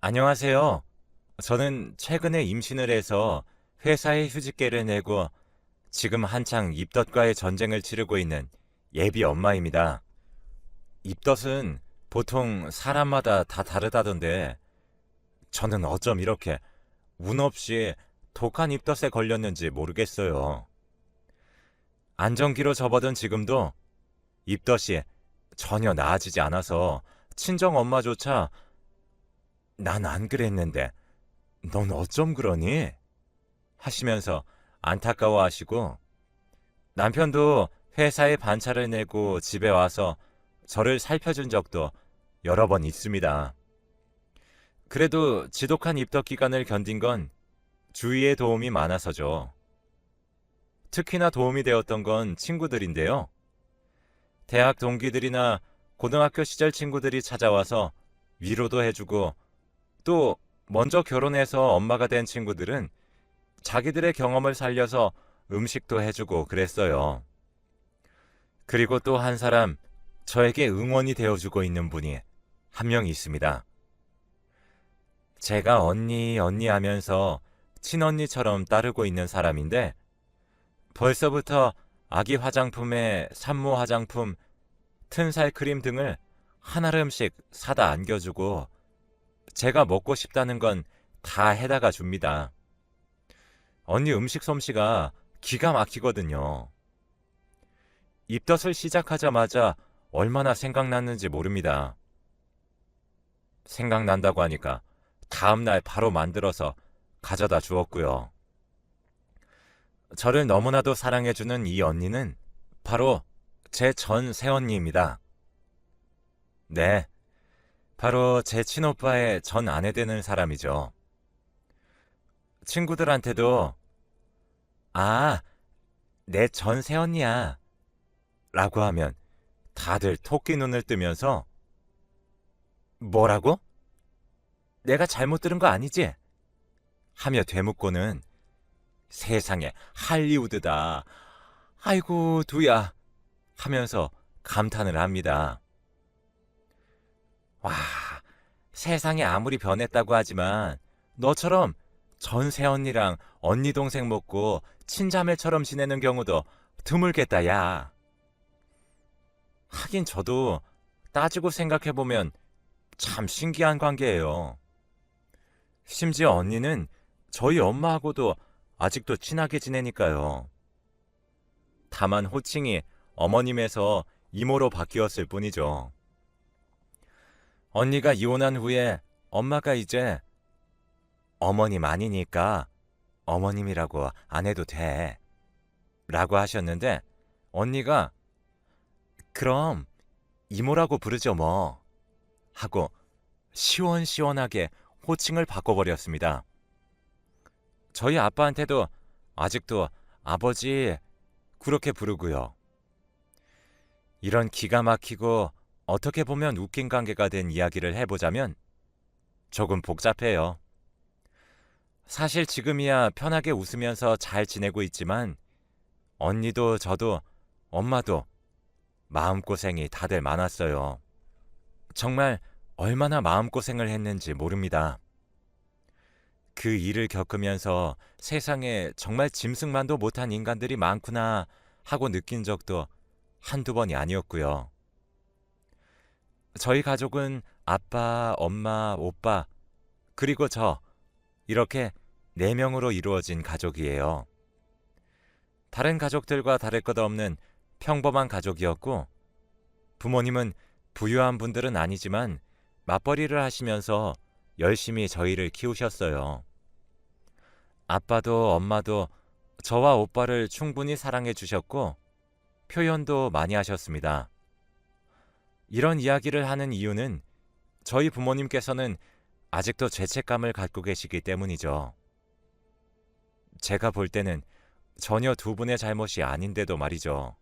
안녕하세요. 저는 최근에 임신을 해서 회사에 휴직계를 내고 지금 한창 입덧과의 전쟁을 치르고 있는 예비 엄마입니다. 입덧은 보통 사람마다 다 다르다던데 저는 어쩜 이렇게 운 없이 독한 입덧에 걸렸는지 모르겠어요. 안정기로 접어든 지금도 입덧이 전혀 나아지지 않아서 친정 엄마조차 난 안 그랬는데 넌 어쩜 그러니? 하시면서 안타까워하시고 남편도 회사에 반차를 내고 집에 와서 저를 살펴준 적도 여러 번 있습니다. 그래도 지독한 입덧 기간을 견딘 건 주위의 도움이 많아서죠. 특히나 도움이 되었던 건 친구들인데요. 대학 동기들이나 고등학교 시절 친구들이 찾아와서 위로도 해주고 또 먼저 결혼해서 엄마가 된 친구들은 자기들의 경험을 살려서 음식도 해주고 그랬어요. 그리고 또 한 사람, 저에게 응원이 되어주고 있는 분이 한 명 있습니다. 제가 언니, 언니 하면서 친언니처럼 따르고 있는 사람인데 벌써부터 아기 화장품에 산모 화장품, 튼살 크림 등을 한 알음씩 사다 안겨주고 제가 먹고 싶다는 건 다 해다가 줍니다. 언니 음식 솜씨가 기가 막히거든요. 입덧을 시작하자마자 얼마나 생각났는지 모릅니다. 생각난다고 하니까 다음날 바로 만들어서 가져다 주었고요. 저를 너무나도 사랑해주는 이 언니는 바로 제 전 새언니입니다. 네, 바로 제 친오빠의 전 아내 되는 사람이죠. 친구들한테도 아, 내 전 새언니야 라고 하면 다들 토끼 눈을 뜨면서 뭐라고? 내가 잘못 들은 거 아니지? 하며 되묻고는 세상에 할리우드다. 아이고 두야 하면서 감탄을 합니다. 와, 세상이 아무리 변했다고 하지만 너처럼 전 새언니랑 언니 동생 먹고 친자매처럼 지내는 경우도 드물겠다 야. 하긴 저도 따지고 생각해보면 참 신기한 관계예요. 심지어 언니는 저희 엄마하고도 아직도 친하게 지내니까요. 다만 호칭이 어머님에서 이모로 바뀌었을 뿐이죠. 언니가 이혼한 후에 엄마가 이제 어머님 아니니까 어머님이라고 안 해도 돼. 라고 하셨는데 언니가 그럼 이모라고 부르죠 뭐. 하고 시원시원하게 호칭을 바꿔버렸습니다. 저희 아빠한테도 아직도 아버지 그렇게 부르고요. 이런 기가 막히고 어떻게 보면 웃긴 관계가 된 이야기를 해보자면 조금 복잡해요. 사실 지금이야 편하게 웃으면서 잘 지내고 있지만 언니도 저도 엄마도 마음고생이 다들 많았어요. 정말 얼마나 마음고생을 했는지 모릅니다. 그 일을 겪으면서 세상에 정말 짐승만도 못한 인간들이 많구나 하고 느낀 적도 한두 번이 아니었고요. 저희 가족은 아빠, 엄마, 오빠, 그리고 저 이렇게 4명으로 이루어진 가족이에요. 다른 가족들과 다를 것 없는 평범한 가족이었고 부모님은 부유한 분들은 아니지만 맞벌이를 하시면서 열심히 저희를 키우셨어요. 아빠도 엄마도 저와 오빠를 충분히 사랑해 주셨고 표현도 많이 하셨습니다. 이런 이야기를 하는 이유는 저희 부모님께서는 아직도 죄책감을 갖고 계시기 때문이죠. 제가 볼 때는 전혀 두 분의 잘못이 아닌데도 말이죠.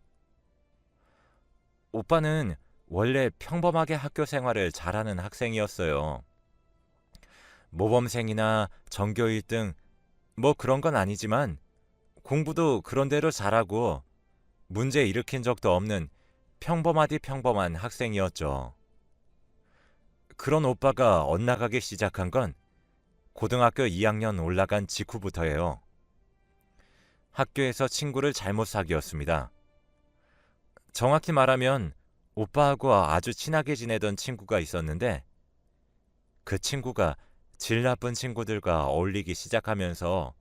오빠는 원래 평범하게 학교 생활을 잘하는 학생이었어요. 모범생이나 전교 1등 뭐 그런 건 아니지만 공부도 그런대로 잘하고 문제 일으킨 적도 없는 평범하디 평범한 학생이었죠. 그런 오빠가 엇나가기 시작한 건 고등학교 2학년 올라간 직후부터예요. 학교에서 친구를 잘못 사귀었습니다. 정확히 말하면 오빠하고 아주 친하게 지내던 친구가 있었는데 그 친구가 질 나쁜 친구들과 어울리기 시작하면서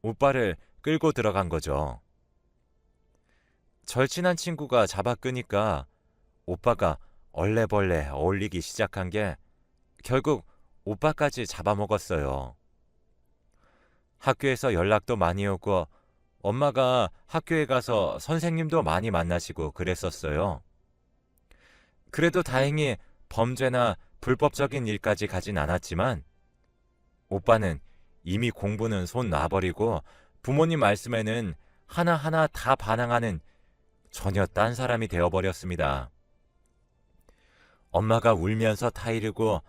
오빠를 끌고 들어간 거죠. 절친한 친구가 잡아 끄니까 오빠가 얼레벌레 어울리기 시작한 게 결국 오빠까지 잡아먹었어요. 학교에서 연락도 많이 오고 엄마가 학교에 가서 선생님도 많이 만나시고 그랬었어요. 그래도 다행히 범죄나 불법적인 일까지 가진 않았지만 오빠는 이미 공부는 손 놔버리고 부모님 말씀에는 하나하나 다 반항하는 전혀 딴 사람이 되어버렸습니다. 엄마가 울면서 타이르고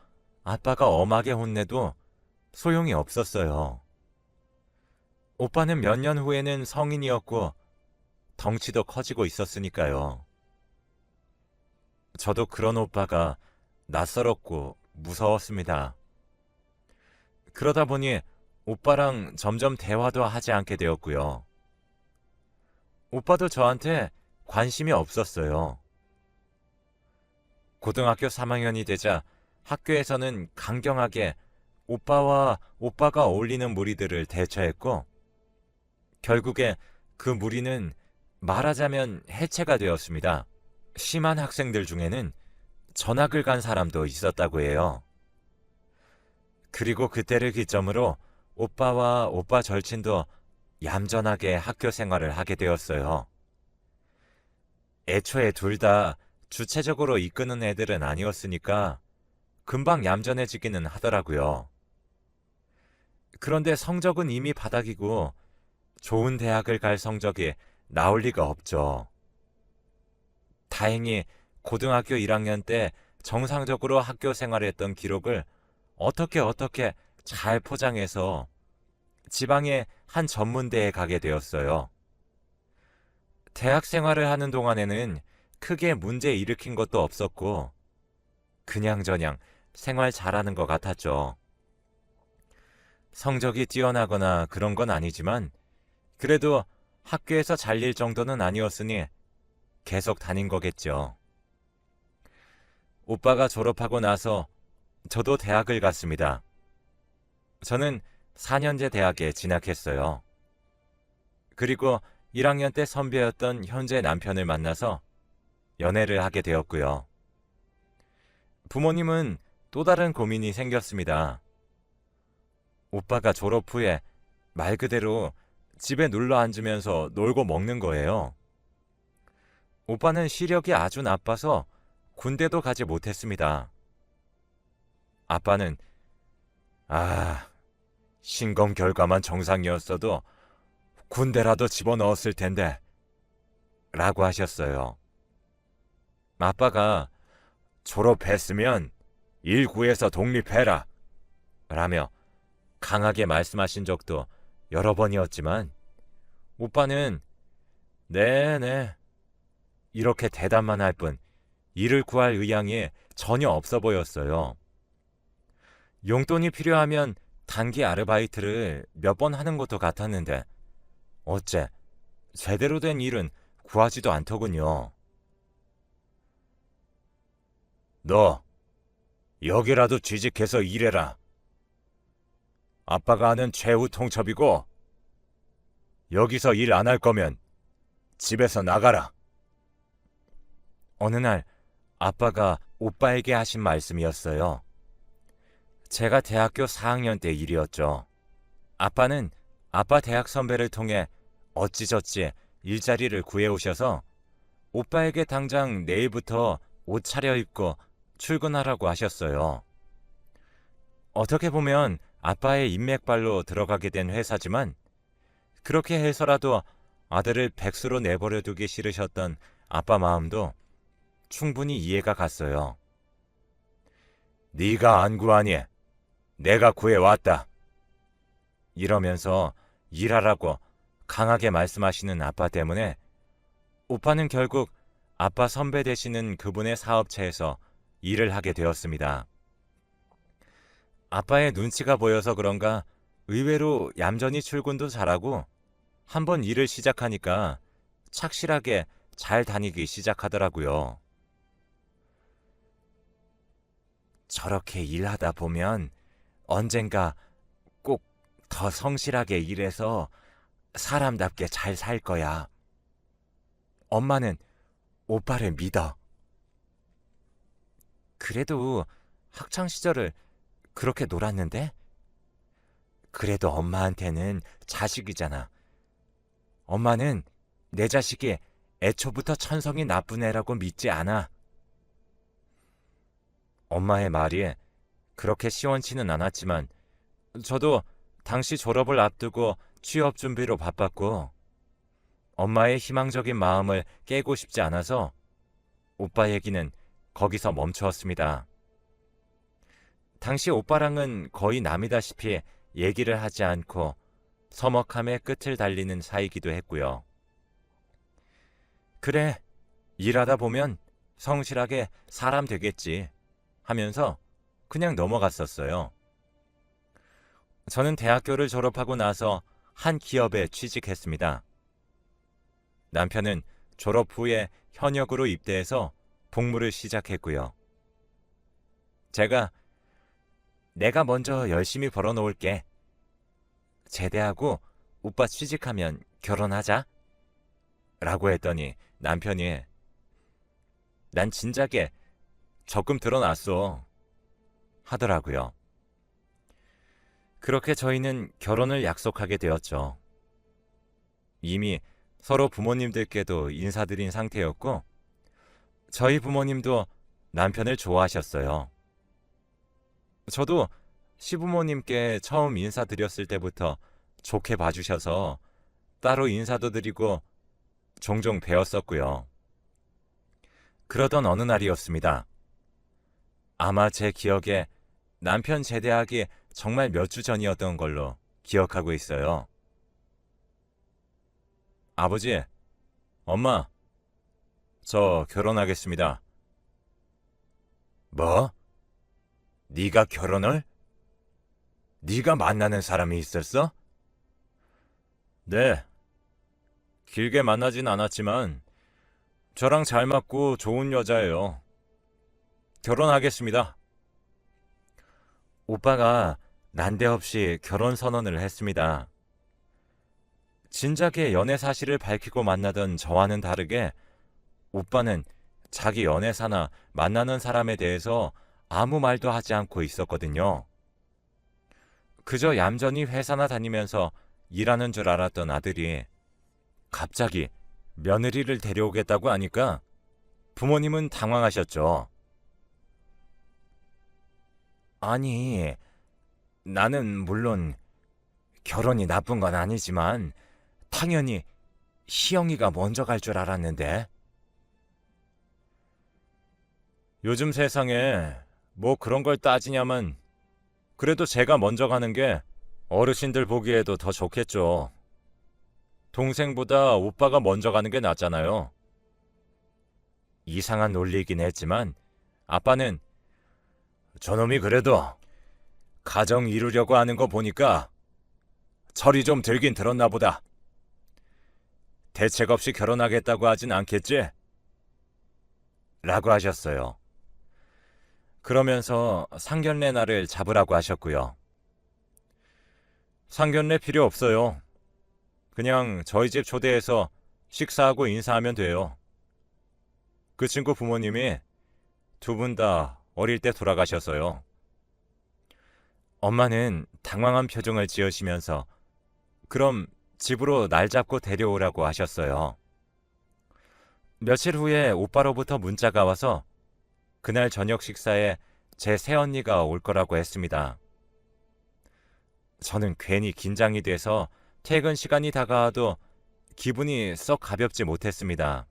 아빠가 엄하게 혼내도 소용이 없었어요. 오빠는 몇 년 후에는 성인이었고 덩치도 커지고 있었으니까요. 저도 그런 오빠가 낯설었고 무서웠습니다. 그러다 보니 오빠랑 점점 대화도 하지 않게 되었고요. 오빠도 저한테 관심이 없었어요. 고등학교 3학년이 되자 학교에서는 강경하게 오빠와 오빠가 어울리는 무리들을 대처했고 결국에 그 무리는 말하자면 해체가 되었습니다. 심한 학생들 중에는 전학을 간 사람도 있었다고 해요. 그리고 그때를 기점으로 오빠와 오빠 절친도 얌전하게 학교 생활을 하게 되었어요. 애초에 둘 다 주체적으로 이끄는 애들은 아니었으니까 금방 얌전해지기는 하더라고요. 그런데 성적은 이미 바닥이고 좋은 대학을 갈 성적이 나올 리가 없죠. 다행히 고등학교 1학년 때 정상적으로 학교 생활했던 기록을 어떻게 잘 포장해서 지방의 한 전문대에 가게 되었어요. 대학 생활을 하는 동안에는 크게 문제 일으킨 것도 없었고 그냥저냥 생활 잘하는 것 같았죠. 성적이 뛰어나거나 그런 건 아니지만 그래도 학교에서 잘릴 정도는 아니었으니 계속 다닌 거겠죠. 오빠가 졸업하고 나서 저도 대학을 갔습니다. 저는 4년제 대학에 진학했어요. 그리고 1학년 때 선배였던 현재 남편을 만나서 연애를 하게 되었고요. 부모님은 또 다른 고민이 생겼습니다. 오빠가 졸업 후에 말 그대로 집에 눌러 앉으면서 놀고 먹는 거예요. 오빠는 시력이 아주 나빠서 군대도 가지 못했습니다. 아빠는 신검 결과만 정상이었어도 군대라도 집어넣었을 텐데 라고 하셨어요. 아빠가 졸업했으면 일 구해서 독립해라 라며 강하게 말씀하신 적도 여러 번이었지만 오빠는 네네 이렇게 대답만 할 뿐 일을 구할 의향이 전혀 없어 보였어요. 용돈이 필요하면 단기 아르바이트를 몇 번 하는 것도 같았는데 어째 제대로 된 일은 구하지도 않더군요. 너 여기라도 취직해서 일해라. 아빠가 아는 최후 통첩이고 여기서 일 안 할 거면 집에서 나가라. 어느 날 아빠가 오빠에게 하신 말씀이었어요. 제가 대학교 4학년 때 일이었죠. 아빠는 아빠 대학 선배를 통해 어찌저찌 일자리를 구해오셔서 오빠에게 당장 내일부터 옷 차려입고 출근하라고 하셨어요. 어떻게 보면 아빠의 인맥발로 들어가게 된 회사지만 그렇게 해서라도 아들을 백수로 내버려 두기 싫으셨던 아빠 마음도 충분히 이해가 갔어요. 네가 안 구하니 내가 구해왔다. 이러면서 일하라고 강하게 말씀하시는 아빠 때문에 오빠는 결국 아빠 선배 되시는 그분의 사업체에서 일을 하게 되었습니다. 아빠의 눈치가 보여서 그런가 의외로 얌전히 출근도 잘하고 한번 일을 시작하니까 착실하게 잘 다니기 시작하더라고요. 저렇게 일하다 보면 언젠가 꼭 더 성실하게 일해서 사람답게 잘 살 거야. 엄마는 오빠를 믿어. 그래도 학창 시절을 그렇게 놀았는데? 그래도 엄마한테는 자식이잖아. 엄마는 내 자식이 애초부터 천성이 나쁜 애라고 믿지 않아. 엄마의 말이 그렇게 시원치는 않았지만 저도 당시 졸업을 앞두고 취업 준비로 바빴고 엄마의 희망적인 마음을 깨고 싶지 않아서 오빠 얘기는 거기서 멈추었습니다. 당시 오빠랑은 거의 남이다시피 얘기를 하지 않고 서먹함의 끝을 달리는 사이기도 했고요. 그래, 일하다 보면 성실하게 사람 되겠지 하면서 그냥 넘어갔었어요. 저는 대학교를 졸업하고 나서 한 기업에 취직했습니다. 남편은 졸업 후에 현역으로 입대해서 복무를 시작했고요. 내가 먼저 열심히 벌어놓을게. 제대하고 오빠 취직하면 결혼하자. 라고 했더니 남편이 난 진작에 적금 들어놨어. 하더라고요. 그렇게 저희는 결혼을 약속하게 되었죠. 이미 서로 부모님들께도 인사드린 상태였고 저희 부모님도 남편을 좋아하셨어요. 저도 시부모님께 처음 인사드렸을 때부터 좋게 봐주셔서 따로 인사도 드리고 종종 뵈었었고요. 그러던 어느 날이었습니다. 아마 제 기억에 남편 제대하기 정말 몇 주 전이었던 걸로 기억하고 있어요. 아버지, 엄마, 저 결혼하겠습니다. 뭐? 네가 결혼을? 네가 만나는 사람이 있었어? 네. 길게 만나진 않았지만 저랑 잘 맞고 좋은 여자예요. 결혼하겠습니다. 오빠가 난데없이 결혼 선언을 했습니다. 진작에 연애 사실을 밝히고 만나던 저와는 다르게 오빠는 자기 연애사나 만나는 사람에 대해서 아무 말도 하지 않고 있었거든요. 그저 얌전히 회사나 다니면서 일하는 줄 알았던 아들이 갑자기 며느리를 데려오겠다고 하니까 부모님은 당황하셨죠. 아니, 나는 물론 결혼이 나쁜 건 아니지만 당연히 시영이가 먼저 갈 줄 알았는데. 요즘 세상에 뭐 그런 걸 따지냐면 그래도 제가 먼저 가는 게 어르신들 보기에도 더 좋겠죠. 동생보다 오빠가 먼저 가는 게 낫잖아요. 이상한 논리이긴 했지만 아빠는 저놈이 그래도 가정 이루려고 하는 거 보니까 철이 좀 들긴 들었나 보다. 대책 없이 결혼하겠다고 하진 않겠지? 라고 하셨어요. 그러면서 상견례 날을 잡으라고 하셨고요. 상견례 필요 없어요. 그냥 저희 집 초대해서 식사하고 인사하면 돼요. 그 친구 부모님이 두 분 다 어릴 때 돌아가셔서요. 엄마는 당황한 표정을 지으시면서 그럼 집으로 날 잡고 데려오라고 하셨어요. 며칠 후에 오빠로부터 문자가 와서 그날 저녁 식사에 제 새언니가 올 거라고 했습니다. 저는 괜히 긴장이 돼서 퇴근 시간이 다가와도 기분이 썩 가볍지 못했습니다.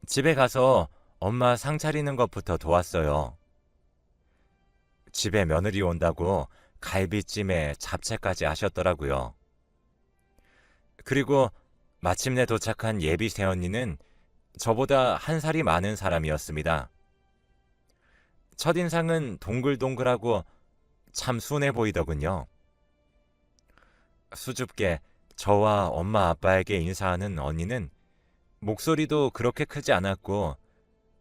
집에 가서 엄마 상 차리는 것부터 도왔어요. 집에 며느리 온다고 갈비찜에 잡채까지 하셨더라고요. 그리고 마침내 도착한 예비 새언니는 저보다 한 살이 많은 사람이었습니다. 첫인상은 동글동글하고 참 순해 보이더군요. 수줍게 저와 엄마 아빠에게 인사하는 언니는 목소리도 그렇게 크지 않았고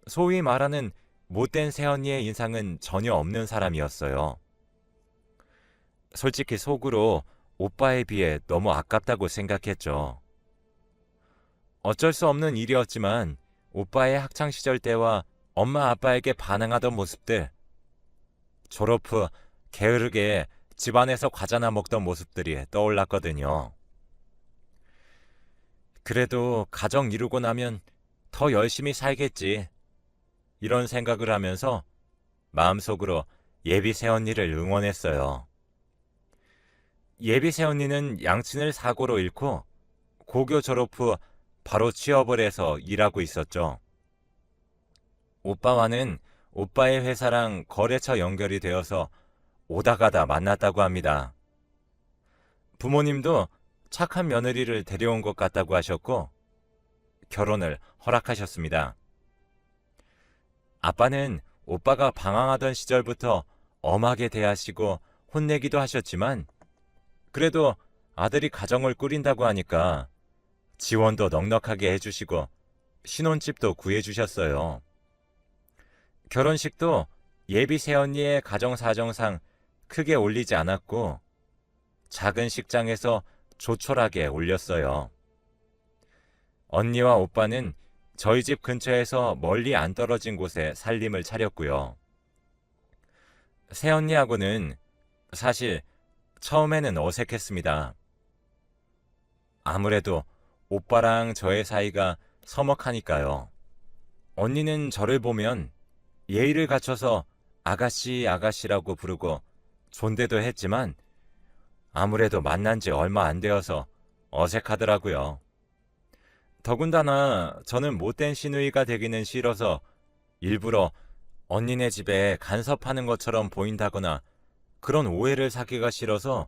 소위 말하는 못된 새언니의 인상은 전혀 없는 사람이었어요. 솔직히 속으로 오빠에 비해 너무 아깝다고 생각했죠. 어쩔 수 없는 일이었지만 오빠의 학창시절 때와 엄마 아빠에게 반항하던 모습들, 졸업 후 게으르게 집안에서 과자나 먹던 모습들이 떠올랐거든요. 그래도 가정 이루고 나면 더 열심히 살겠지. 이런 생각을 하면서 마음속으로 예비 새언니를 응원했어요. 예비 새언니는 양친을 사고로 잃고 고교 졸업 후 바로 취업을 해서 일하고 있었죠. 오빠와는 오빠의 회사랑 거래처 연결이 되어서 오다 가다 만났다고 합니다. 부모님도 착한 며느리를 데려온 것 같다고 하셨고 결혼을 허락하셨습니다. 아빠는 오빠가 방황하던 시절부터 엄하게 대하시고 혼내기도 하셨지만 그래도 아들이 가정을 꾸린다고 하니까 지원도 넉넉하게 해주시고 신혼집도 구해주셨어요. 결혼식도 예비 새언니의 가정 사정상 크게 올리지 않았고 작은 식장에서 조촐하게 올렸어요. 언니와 오빠는 저희 집 근처에서 멀리 안 떨어진 곳에 살림을 차렸고요. 새언니하고는 사실 처음에는 어색했습니다. 아무래도 오빠랑 저의 사이가 서먹하니까요. 언니는 저를 보면 예의를 갖춰서 아가씨 아가씨라고 부르고 존대도 했지만 아무래도 만난 지 얼마 안 되어서 어색하더라고요. 더군다나 저는 못된 시누이가 되기는 싫어서 일부러 언니네 집에 간섭하는 것처럼 보인다거나 그런 오해를 사기가 싫어서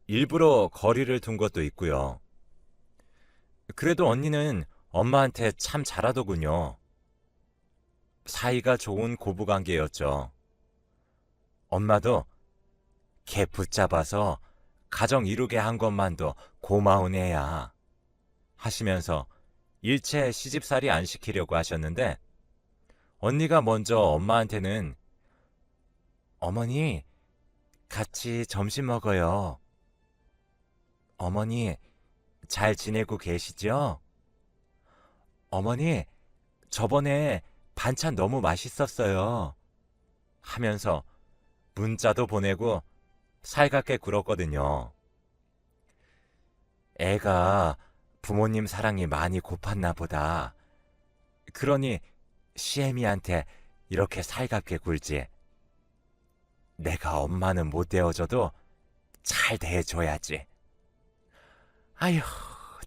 일부러 거리를 둔 것도 있고요. 그래도 언니는 엄마한테 참 잘하더군요. 사이가 좋은 고부관계였죠. 엄마도 걔 붙잡아서 가정 이루게 한 것만도 고마운 애야 하시면서 일체 시집살이 안 시키려고 하셨는데 언니가 먼저 엄마한테는 어머니 같이 점심 먹어요. 어머니 잘 지내고 계시죠? 어머니 저번에 반찬 너무 맛있었어요 하면서 문자도 보내고 살갑게 굴었거든요. 애가 부모님 사랑이 많이 고팠나 보다. 그러니 시애미한테 이렇게 살갑게 굴지. 내가 엄마는 못 대어줘도 잘 대해줘야지. 아휴,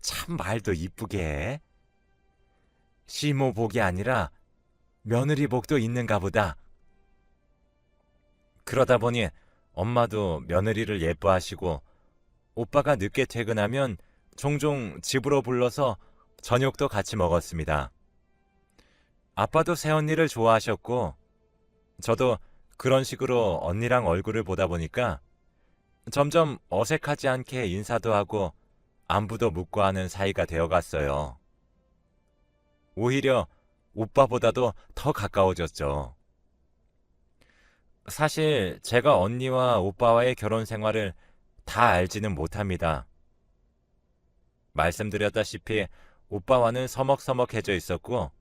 참 말도 이쁘게 해. 시모 복이 아니라 며느리 복도 있는가 보다. 그러다 보니 엄마도 며느리를 예뻐하시고 오빠가 늦게 퇴근하면 종종 집으로 불러서 저녁도 같이 먹었습니다. 아빠도 새언니를 좋아하셨고 저도 그런 식으로 언니랑 얼굴을 보다 보니까 점점 어색하지 않게 인사도 하고 안부도 묻고 하는 사이가 되어갔어요. 오히려 오빠보다도 더 가까워졌죠. 사실 제가 언니와 오빠와의 결혼 생활을 다 알지는 못합니다. 말씀드렸다시피 오빠와는 서먹서먹해져 있었고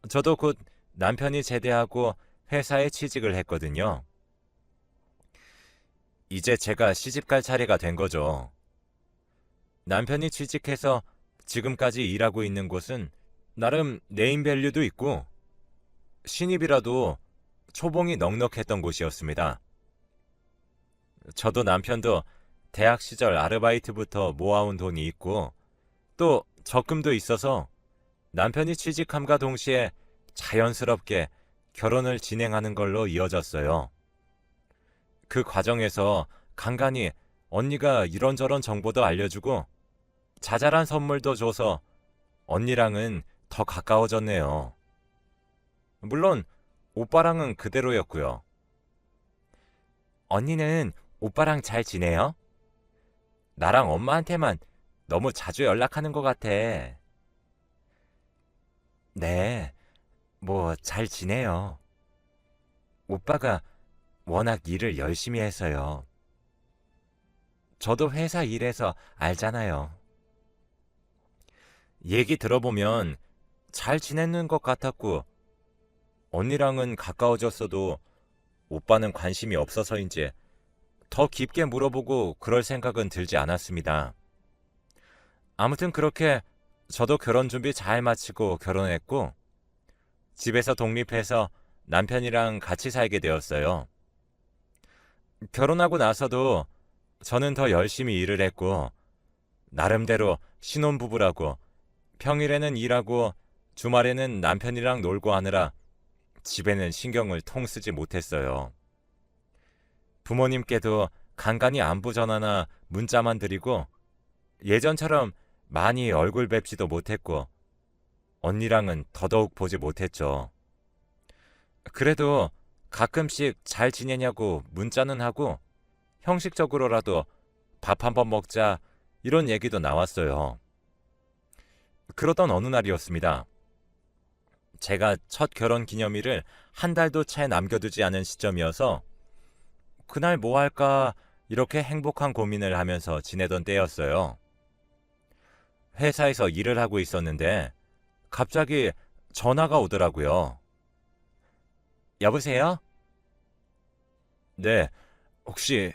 저도 곧 남편이 제대하고 회사에 취직을 했거든요. 이제 제가 시집갈 차례가 된 거죠. 남편이 취직해서 지금까지 일하고 있는 곳은 나름 네임밸류도 있고 신입이라도 초봉이 넉넉했던 곳이었습니다. 저도 남편도 대학 시절 아르바이트부터 모아온 돈이 있고 또 적금도 있어서 남편이 취직함과 동시에 자연스럽게 결혼을 진행하는 걸로 이어졌어요. 그 과정에서 간간히 언니가 이런저런 정보도 알려주고 자잘한 선물도 줘서 언니랑은 더 가까워졌네요. 물론 오빠랑은 그대로였고요. 언니는 오빠랑 잘 지내요? 나랑 엄마한테만 너무 자주 연락하는 것 같아. 네, 뭐 잘 지내요. 오빠가 워낙 일을 열심히 해서요. 저도 회사 일해서 알잖아요. 얘기 들어보면 잘 지내는 것 같았고, 언니랑은 가까워졌어도 오빠는 관심이 없어서인지 더 깊게 물어보고 그럴 생각은 들지 않았습니다. 아무튼 그렇게 저도 결혼 준비 잘 마치고 결혼했고, 집에서 독립해서 남편이랑 같이 살게 되었어요. 결혼하고 나서도 저는 더 열심히 일을 했고, 나름대로 신혼부부라고 평일에는 일하고 주말에는 남편이랑 놀고 하느라 집에는 신경을 통 쓰지 못했어요. 부모님께도 간간히 안부 전화나 문자만 드리고 예전처럼 많이 얼굴 뵙지도 못했고 언니랑은 더더욱 보지 못했죠. 그래도 가끔씩 잘 지내냐고 문자는 하고 형식적으로라도 밥 한번 먹자 이런 얘기도 나왔어요. 그러던 어느 날이었습니다. 제가 첫 결혼 기념일을 한 달도 채 남겨두지 않은 시점이어서 그날 뭐 할까 이렇게 행복한 고민을 하면서 지내던 때였어요. 회사에서 일을 하고 있었는데 갑자기 전화가 오더라고요. 여보세요? 네, 혹시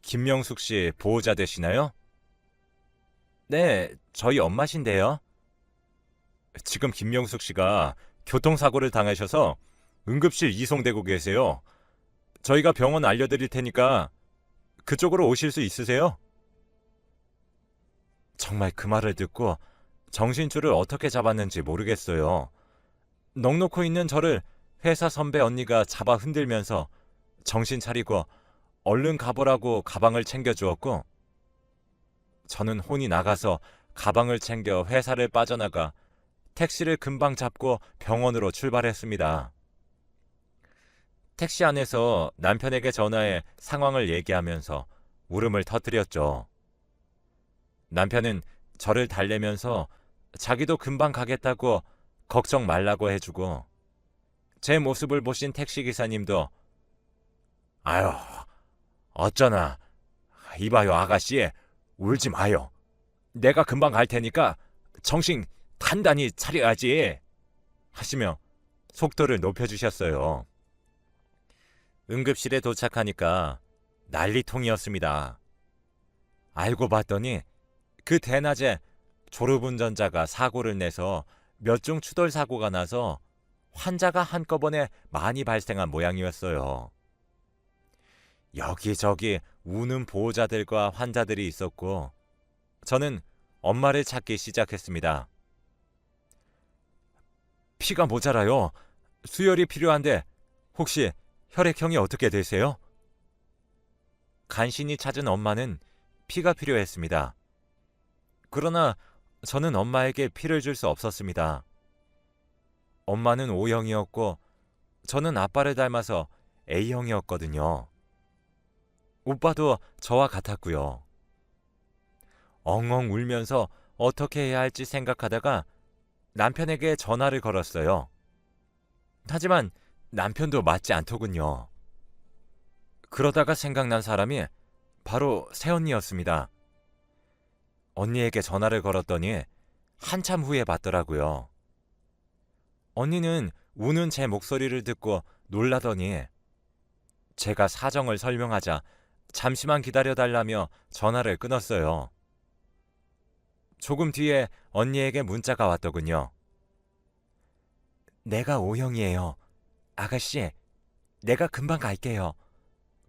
김명숙 씨 보호자 되시나요? 네, 저희 엄마신데요. 지금 김명숙 씨가 교통사고를 당하셔서 응급실 이송되고 계세요. 저희가 병원 알려드릴 테니까 그쪽으로 오실 수 있으세요? 정말 그 말을 듣고 정신줄을 어떻게 잡았는지 모르겠어요. 넋놓고 있는 저를 회사 선배 언니가 잡아 흔들면서 정신 차리고 얼른 가보라고 가방을 챙겨주었고 저는 혼이 나가서 가방을 챙겨 회사를 빠져나가 택시를 금방 잡고 병원으로 출발했습니다. 택시 안에서 남편에게 전화해 상황을 얘기하면서 울음을 터뜨렸죠. 남편은 저를 달래면서 자기도 금방 가겠다고 걱정 말라고 해주고 제 모습을 보신 택시기사님도 아유 어쩌나 이봐요 아가씨 울지 마요. 내가 금방 갈 테니까 정신 단단히 차려야지 하시며 속도를 높여주셨어요. 응급실에 도착하니까 난리통이었습니다. 알고 봤더니 그 대낮에 졸음운전자가 사고를 내서 몇 중 추돌 사고가 나서 환자가 한꺼번에 많이 발생한 모양이었어요. 여기저기 우는 보호자들과 환자들이 있었고 저는 엄마를 찾기 시작했습니다. 피가 모자라요. 수혈이 필요한데 혹시 혈액형이 어떻게 되세요? 간신히 찾은 엄마는 피가 필요했습니다. 그러나 저는 엄마에게 피를 줄 수 없었습니다. 엄마는 O형이었고 저는 아빠를 닮아서 A형이었거든요. 오빠도 저와 같았고요. 엉엉 울면서 어떻게 해야 할지 생각하다가 남편에게 전화를 걸었어요. 하지만 남편도 맞지 않더군요. 그러다가 생각난 사람이 바로 새언니였습니다. 언니에게 전화를 걸었더니 한참 후에 받더라고요. 언니는 우는 제 목소리를 듣고 놀라더니 제가 사정을 설명하자 잠시만 기다려달라며 전화를 끊었어요. 조금 뒤에 언니에게 문자가 왔더군요. 내가 O형이에요. 아가씨, 내가 금방 갈게요.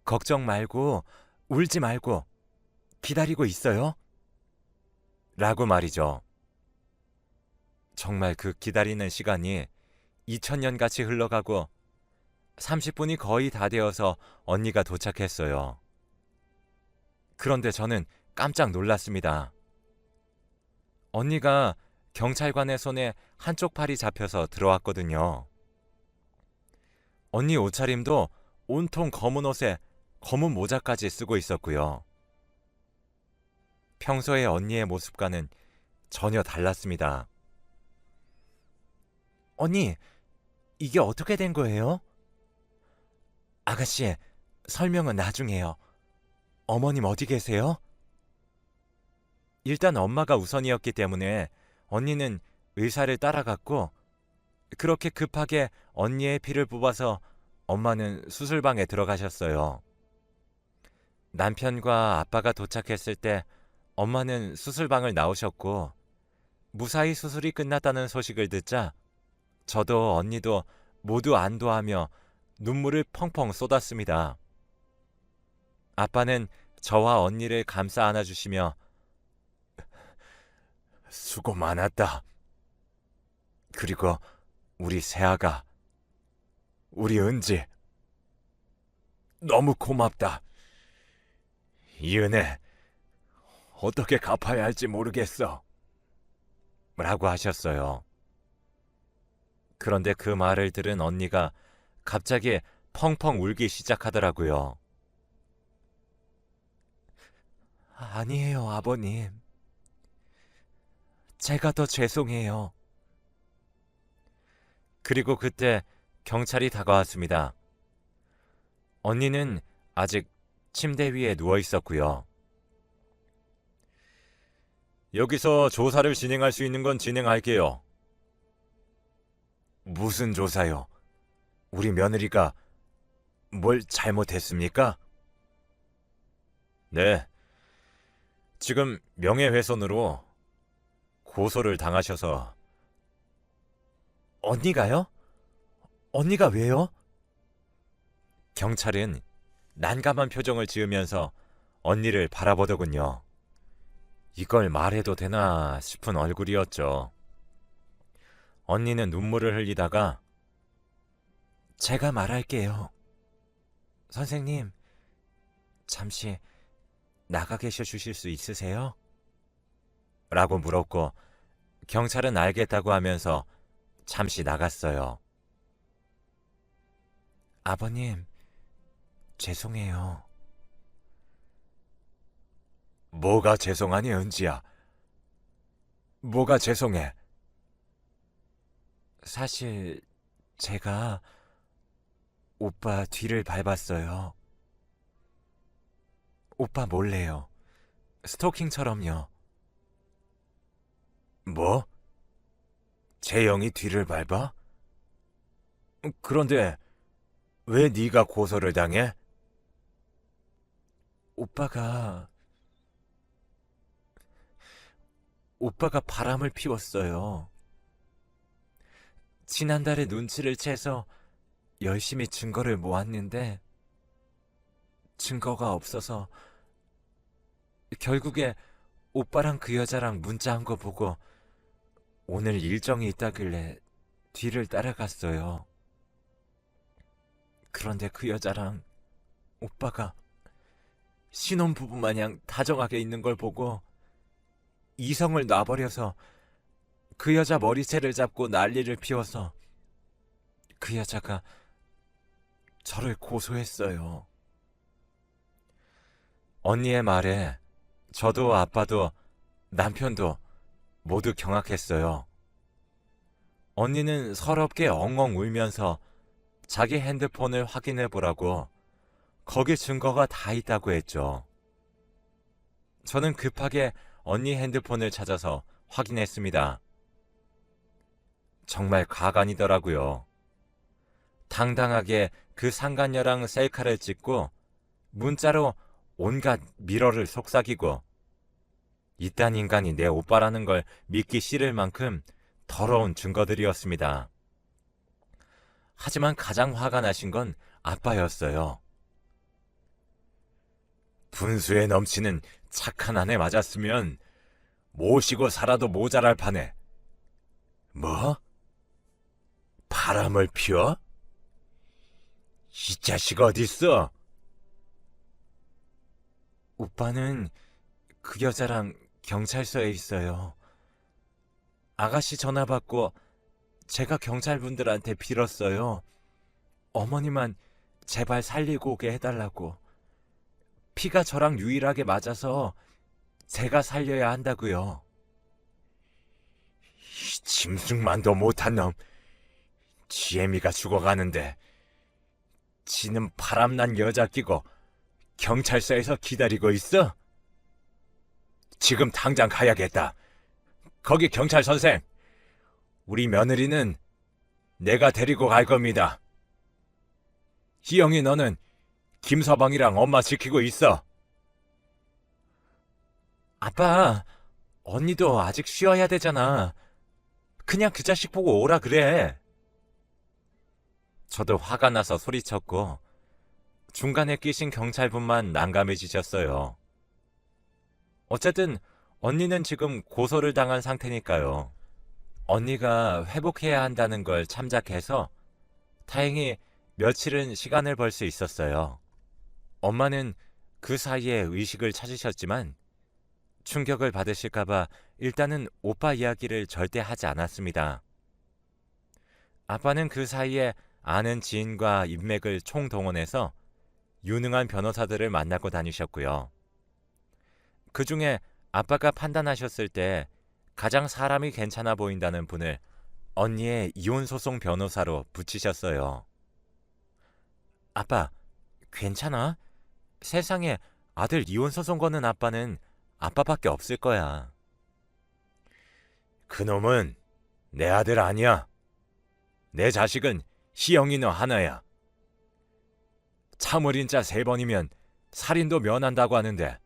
걱정 말고 울지 말고 기다리고 있어요. 라고 말이죠. 정말 그 기다리는 시간이 2000년 같이 흘러가고 30분이 거의 다 되어서 언니가 도착했어요. 그런데 저는 깜짝 놀랐습니다. 언니가 경찰관의 손에 한쪽 팔이 잡혀서 들어왔거든요. 언니 옷차림도 온통 검은 옷에 검은 모자까지 쓰고 있었고요. 평소의 언니의 모습과는 전혀 달랐습니다. 언니, 이게 어떻게 된 거예요? 아가씨, 설명은 나중에요. 어머님 어디 계세요? 일단 엄마가 우선이었기 때문에 언니는 의사를 따라갔고, 그렇게 급하게 언니의 피를 뽑아서 엄마는 수술방에 들어가셨어요. 남편과 아빠가 도착했을 때 엄마는 수술방을 나오셨고, 무사히 수술이 끝났다는 소식을 듣자 저도 언니도 모두 안도하며 눈물을 펑펑 쏟았습니다. 아빠는 저와 언니를 감싸 안아주시며 수고 많았다. 그리고 우리 새아가, 우리 은지, 너무 고맙다. 이 은혜 어떻게 갚아야 할지 모르겠어. 라고 하셨어요. 그런데 그 말을 들은 언니가 갑자기 펑펑 울기 시작하더라고요. 아니에요, 아버님. 제가 더 죄송해요. 그리고 그때 경찰이 다가왔습니다. 언니는 아직 침대 위에 누워 있었고요. 여기서 조사를 진행할 수 있는 건 진행할게요. 무슨 조사요? 우리 며느리가 뭘 잘못했습니까? 네. 지금 명예훼손으로 고소를 당하셔서. 언니가요? 언니가 왜요? 경찰은 난감한 표정을 지으면서 언니를 바라보더군요. 이걸 말해도 되나 싶은 얼굴이었죠. 언니는 눈물을 흘리다가 제가 말할게요. 선생님, 잠시 나가 계셔 주실 수 있으세요? 라고 물었고 경찰은 알겠다고 하면서 잠시 나갔어요. 아버님, 죄송해요. 뭐가 죄송하니, 은지야? 뭐가 죄송해? 사실 제가 오빠 뒤를 밟았어요. 오빠 몰래요. 스토킹처럼요. 뭐? 재영이 뒤를 밟아? 그런데 왜 네가 고소를 당해? 오빠가 바람을 피웠어요. 지난달에 눈치를 채서 열심히 증거를 모았는데 증거가 없어서 결국에 오빠랑 그 여자랑 문자한 거 보고 오늘 일정이 있다길래 뒤를 따라갔어요. 그런데 그 여자랑 오빠가 신혼부부 마냥 다정하게 있는 걸 보고 이성을 놔버려서 그 여자 머리채를 잡고 난리를 피워서 그 여자가 저를 고소했어요. 언니의 말에 저도 아빠도 남편도 모두 경악했어요. 언니는 서럽게 엉엉 울면서 자기 핸드폰을 확인해 보라고 거기 증거가 다 있다고 했죠. 저는 급하게 언니 핸드폰을 찾아서 확인했습니다. 정말 가관이더라고요. 당당하게 그 상간녀랑 셀카를 찍고 문자로 온갖 미러를 속삭이고 이딴 인간이 내 오빠라는 걸 믿기 싫을 만큼 더러운 증거들이었습니다. 하지만 가장 화가 나신 건 아빠였어요. 분수에 넘치는 착한 아내 맞았으면 모시고 살아도 모자랄 판에. 뭐? 바람을 피워? 이 자식 어딨어? 오빠는 그 여자랑 경찰서에 있어요. 아가씨 전화 받고 제가 경찰분들한테 빌었어요. 어머니만 제발 살리고 오게 해달라고. 피가 저랑 유일하게 맞아서 제가 살려야 한다고요. 이 짐승만도 못한 놈. 지혜미가 죽어가는데 지는 바람난 여자 끼고 경찰서에서 기다리고 있어? 지금 당장 가야겠다. 거기 경찰 선생, 우리 며느리는 내가 데리고 갈 겁니다. 희영이 너는 김서방이랑 엄마 지키고 있어. 아빠, 언니도 아직 쉬어야 되잖아. 그냥 그 자식 보고 오라 그래. 저도 화가 나서 소리쳤고 중간에 끼신 경찰분만 난감해지셨어요. 어쨌든 언니는 지금 고소를 당한 상태니까요. 언니가 회복해야 한다는 걸 참작해서 다행히 며칠은 시간을 벌 수 있었어요. 엄마는 그 사이에 의식을 찾으셨지만 충격을 받으실까봐 일단은 오빠 이야기를 절대 하지 않았습니다. 아빠는 그 사이에 아는 지인과 인맥을 총동원해서 유능한 변호사들을 만나고 다니셨고요. 그 중에 아빠가 판단하셨을 때 가장 사람이 괜찮아 보인다는 분을 언니의 이혼소송 변호사로 붙이셨어요. 아빠, 괜찮아? 세상에 아들 이혼소송 거는 아빠는 아빠밖에 없을 거야. 그놈은 내 아들 아니야. 내 자식은 희영이 너 하나야. 참을인자 3번이면 살인도 면한다고 하는데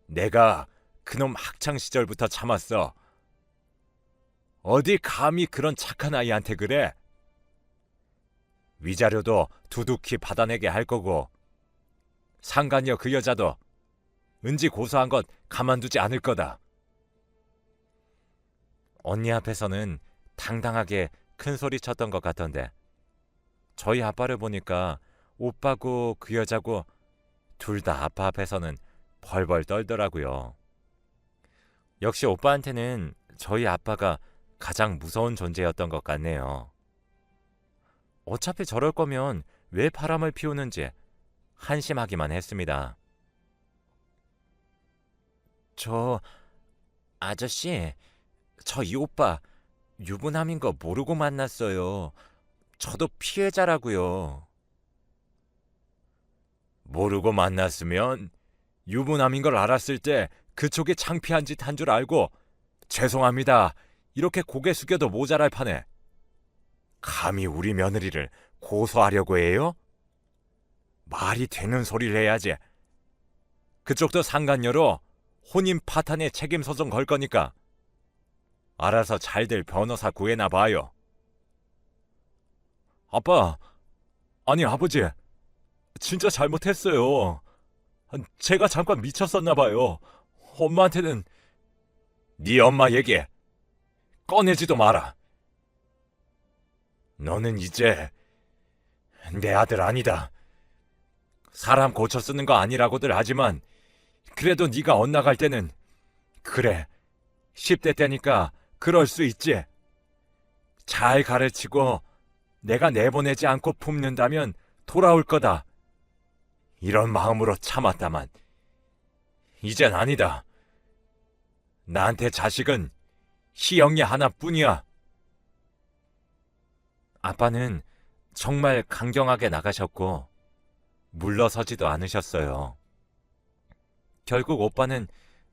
내가 그놈 학창시절부터 참았어. 어디 감히 그런 착한 아이한테 그래? 위자료도 두둑히 받아내게 할 거고 상간녀 그 여자도 은지 고소한 것 가만두지 않을 거다. 언니 앞에서는 당당하게 큰 소리 쳤던 것 같던데 저희 아빠를 보니까 오빠고 그 여자고 둘 다 아빠 앞에서는 벌벌 떨더라고요. 역시 오빠한테는 저희 아빠가 가장 무서운 존재였던 것 같네요. 어차피 저럴 거면 왜 바람을 피우는지 한심하기만 했습니다. 아저씨, 저 이 오빠 유부남인 거 모르고 만났어요. 저도 피해자라고요. 모르고 만났으면 유부남인 걸 알았을 때 그쪽이 창피한 짓 한 줄 알고 죄송합니다. 이렇게 고개 숙여도 모자랄 판에 감히 우리 며느리를 고소하려고 해요? 말이 되는 소리를 해야지. 그쪽도 상간녀로 혼인 파탄에 책임 소송 걸 거니까 알아서 잘될 변호사 구해나 봐요. 아빠, 아니 아버지, 진짜 잘못했어요. 제가 잠깐 미쳤었나 봐요. 엄마한테는 네 엄마 얘기 꺼내지도 마라. 너는 이제 내 아들 아니다. 사람 고쳐 쓰는 거 아니라고들 하지만 그래도 네가 엇나갈 때는 그래 10대 때니까 그럴 수 있지. 잘 가르치고 내가 내보내지 않고 품는다면 돌아올 거다. 이런 마음으로 참았다만 이젠 아니다. 나한테 자식은 희영이 하나뿐이야. 아빠는 정말 강경하게 나가셨고 물러서지도 않으셨어요. 결국 오빠는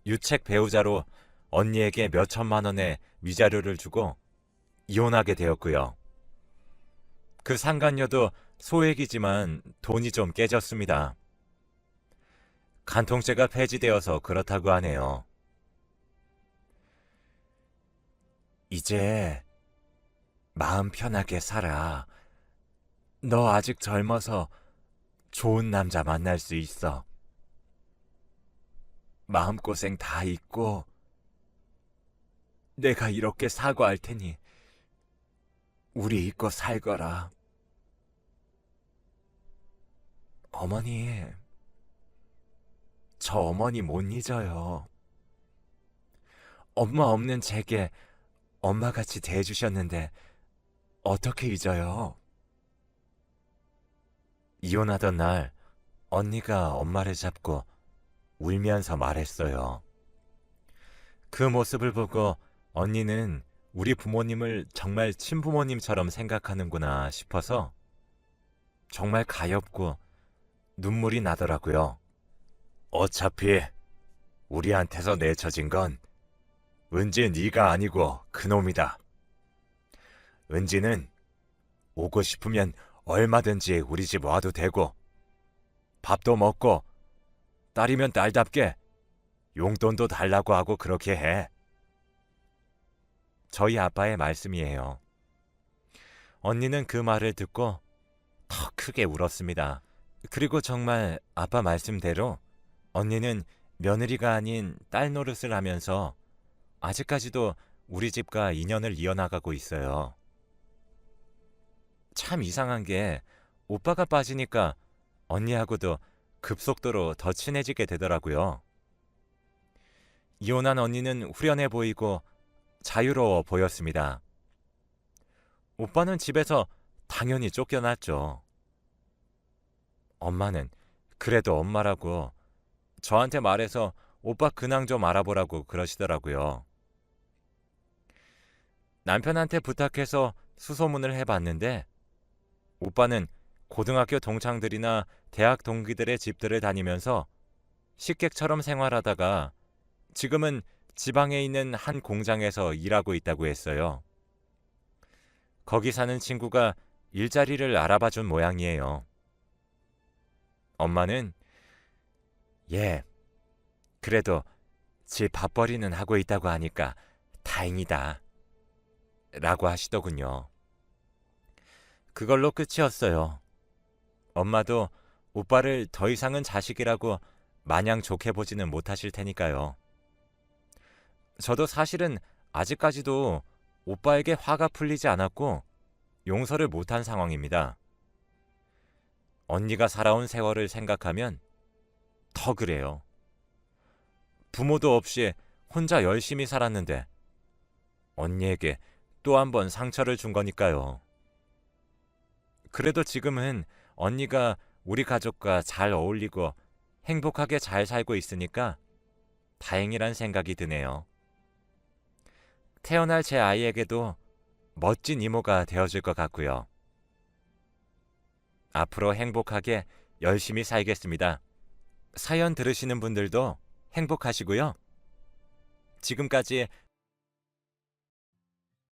유책 배우자로 언니에게 몇 천만 원의 위자료를 주고 이혼하게 되었고요. 그 상간녀도 소액이지만 돈이 좀 깨졌습니다. 간통죄가 폐지되어서 그렇다고 하네요. 이제 마음 편하게 살아. 너 아직 젊어서 좋은 남자 만날 수 있어. 마음고생 다 잊고 내가 이렇게 사과할 테니 우리 잊고 살거라. 어머니, 저 어머니 못 잊어요. 엄마 없는 제게 엄마같이 대해주셨는데 어떻게 잊어요? 이혼하던 날 언니가 엄마를 잡고 울면서 말했어요. 그 모습을 보고 언니는 우리 부모님을 정말 친부모님처럼 생각하는구나 싶어서 정말 가엾고 눈물이 나더라고요. 어차피 우리한테서 내쳐진 건 은지 네가 아니고 그놈이다. 은지는 오고 싶으면 얼마든지 우리 집 와도 되고 밥도 먹고 딸이면 딸답게 용돈도 달라고 하고 그렇게 해. 저희 아빠의 말씀이에요. 언니는 그 말을 듣고 더 크게 울었습니다. 그리고 정말 아빠 말씀대로 언니는 며느리가 아닌 딸 노릇을 하면서 아직까지도 우리 집과 인연을 이어나가고 있어요. 참 이상한 게 오빠가 빠지니까 언니하고도 급속도로 더 친해지게 되더라고요. 이혼한 언니는 후련해 보이고 자유로워 보였습니다. 오빠는 집에서 당연히 쫓겨났죠. 엄마는 그래도 엄마라고 저한테 말해서 오빠 근황 좀 알아보라고 그러시더라고요. 남편한테 부탁해서 수소문을 해봤는데 오빠는 고등학교 동창들이나 대학 동기들의 집들을 다니면서 식객처럼 생활하다가 지금은 지방에 있는 한 공장에서 일하고 있다고 했어요. 거기 사는 친구가 일자리를 알아봐 준 모양이에요. 엄마는 그래도 집 밥벌이는 하고 있다고 하니까 다행이다 라고 하시더군요. 그걸로 끝이었어요. 엄마도 오빠를 더 이상은 자식이라고 마냥 좋게 보지는 못하실 테니까요. 저도 사실은 아직까지도 오빠에게 화가 풀리지 않았고 용서를 못한 상황입니다. 언니가 살아온 세월을 생각하면 더 그래요. 부모도 없이 혼자 열심히 살았는데 언니에게 또 한 번 상처를 준 거니까요. 그래도 지금은 언니가 우리 가족과 잘 어울리고 행복하게 잘 살고 있으니까 다행이란 생각이 드네요. 태어날 제 아이에게도 멋진 이모가 되어줄 것 같고요. 앞으로 행복하게 열심히 살겠습니다. 사연 들으시는 분들도 행복하시고요. 지금까지